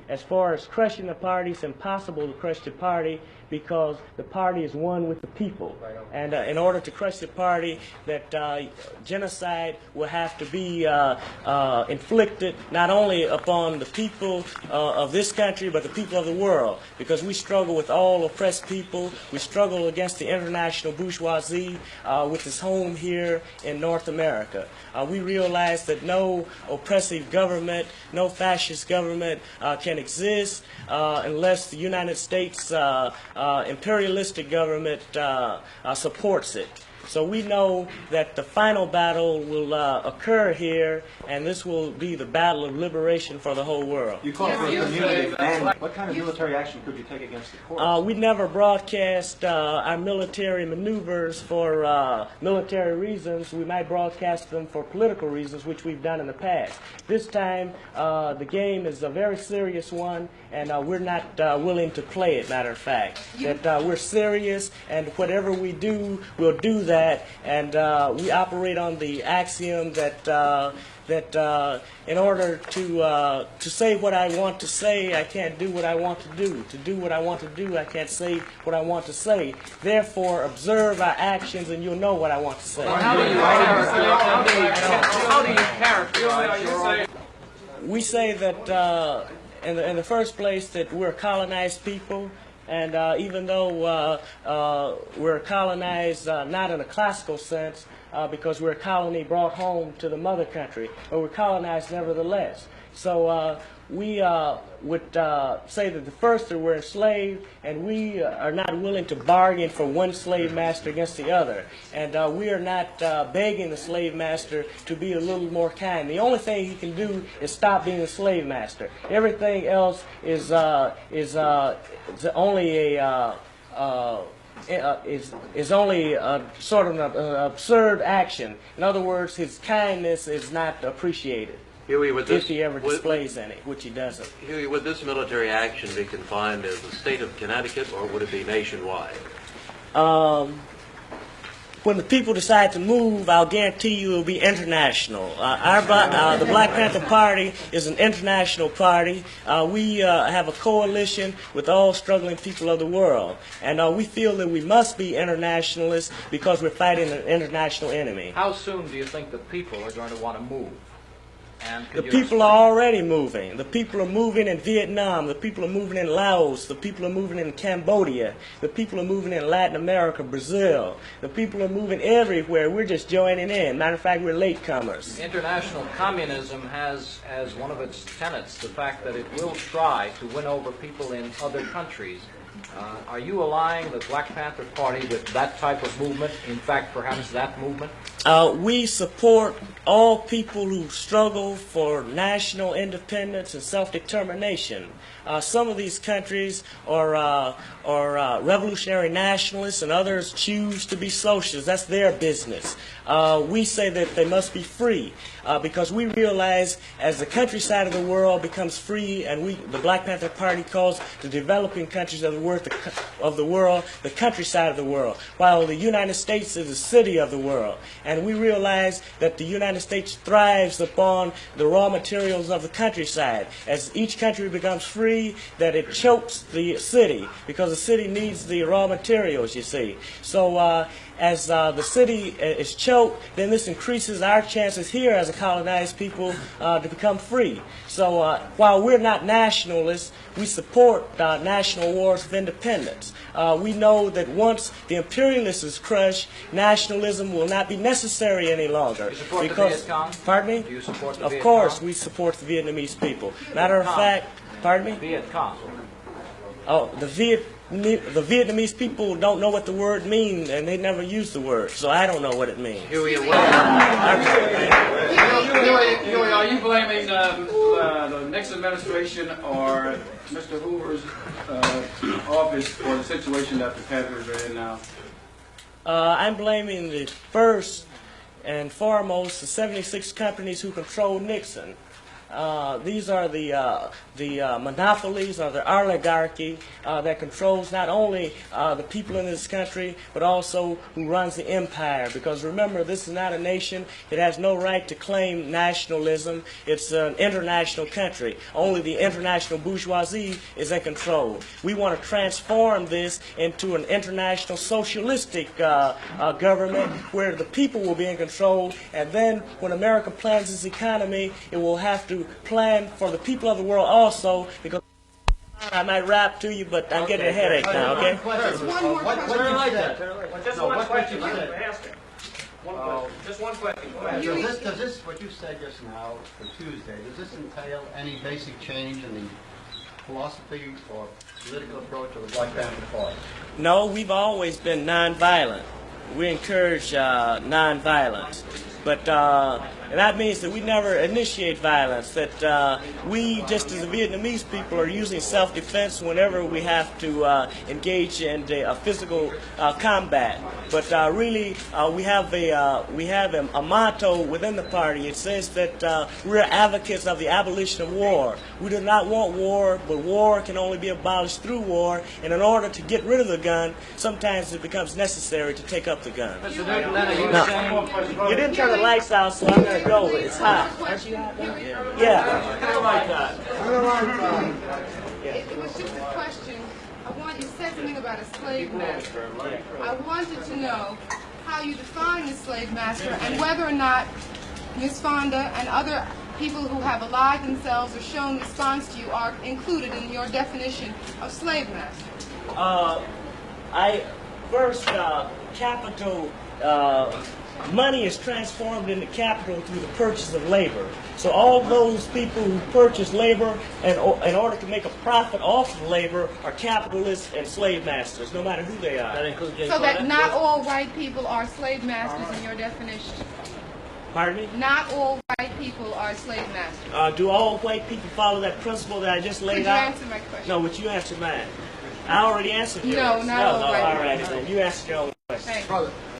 As far as crushing the party, it's impossible to crush the party because the party is one with the people. And in order to crush the party, that genocide will have to be inflicted not only upon the people of this country, but the people of the world. Because we struggle with all oppressed people. We struggle against the international bourgeoisie with its home here in North America. We realize that no oppressive government, no fascist government can exist unless the United States imperialistic government supports it. So we know that the final battle will occur here, and this will be the battle of liberation for the whole world. You call for a community ban. What kind of military action could you take against the court? We never broadcast our military maneuvers for military reasons. We might broadcast them for political reasons, which we've done in the past. This time, the game is a very serious one, and we're not willing to play it, matter of fact. That we're serious, and whatever we do, we'll do that. And we operate on the axiom that in order to say what I want to say, I can't do what I want to do. To do what I want to do, I can't say what I want to say. Therefore, observe our actions, and you'll know what I want to say. How do you characterize? We say that in the first place that we're colonized people. And even though we're colonized not in a classical sense, because we're a colony brought home to the mother country, but we're colonized nevertheless. So we would say that the first that we're enslaved, and we are not willing to bargain for one slave master against the other. And we are not begging the slave master to be a little more kind. The only thing he can do is stop being a slave master. Everything else is only a is only a sort of an absurd action. In other words, his kindness is not appreciated. Huey, if he ever displays any, which he doesn't. Huey, would this military action be confined to the state of Connecticut, or would it be nationwide? When the people decide to move, I'll guarantee you it will be international. The Black Panther Party is an international party. We have a coalition with all struggling people of the world. And we feel that we must be internationalists because we're fighting an international enemy. How soon do you think the people are going to want to move? The people are already moving. The people are moving in Vietnam. The people are moving in Laos. The people are moving in Cambodia. The people are moving in Latin America, Brazil. The people are moving everywhere. We're just joining in. Matter of fact, we're latecomers. International communism has as one of its tenets the fact that it will try to win over people in other countries. Are you allying the Black Panther Party with that type of movement? In fact, perhaps that movement? We support all people who struggle for national independence and self-determination. Some of these countries are revolutionary nationalists, and others choose to be socialists. That's their business. We say that they must be free because we realize as the countryside of the world becomes free, and the Black Panther Party calls the developing countries of the world the countryside of the world, while the United States is the city of the world. And we realize that the United States thrives upon the raw materials of the countryside. As each country becomes free, that it chokes the city, because the city needs the raw materials, you see. So as the city is choked, then this increases our chances here as a colonized people to become free. So while we're not nationalists, we support national wars of independence. We know that once the imperialists is crushed, nationalism will not be necessary any longer. You support the Viet Cong? Pardon me? Do you support the Of Viet course, Cong? we support the Vietnamese people. Matter of fact, pardon me? Viet Cong. Oh, the Vietnamese people don't know what the word means, and they never use the word, so I don't know what it means. Huey, Huey, are you blaming the Nixon administration or Mr. Hoover's office for the situation that the Panthers are in now? I'm blaming the first and foremost the 76 companies who control Nixon. monopolies or the oligarchy that controls not only the people in this country, but also who runs the empire. Because remember, this is not a nation. It has no right to claim nationalism. It's an international country. Only the international bourgeoisie is in control. We want to transform this into an international socialistic government where the people will be in control. And then when America plans its economy, it will have to plan for the people of the world also, because I might rap to you, but I'm getting a headache now, okay? Just one more question. Just one question. Just one question. Go ahead. Does this, what you said just now for Tuesday, does this entail any basic change in the philosophy or political approach of the Black Panther Party? No, we've always been nonviolent. We encourage nonviolence. But and that means that we never initiate violence, that we, just as the Vietnamese people, are using self-defense whenever we have to engage in a physical combat. But really, we have a motto within the party. It says that we're advocates of the abolition of war. We do not want war, but war can only be abolished through war. And in order to get rid of the gun, sometimes it becomes necessary to take up the gun. Mr. Newton, then are you saying... You didn't turn the lights out, so I'm going to go. It's hot. Aren't you hot? Yeah. Turn the lights on. It was just a question. You said something about a slave master. I wanted to know how you define the slave master and whether or not Ms. Fonda and other people who have allied themselves or shown response to you are included in your definition of slave master. Capital, money is transformed into capital through the purchase of labor. So all those people who purchase labor in order to make a profit off of labor are capitalists and slave masters, no matter who they are. That includes Jay So that Fonda? not all white people are slave masters in your definition. Pardon me? Not all white people are slave masters. Do all white people follow that principle that I just Could laid you out? answer my question? No, would you answer mine? I already answered yours. No, not all white all people. right, then. You answered your own question. Thank you. Brother,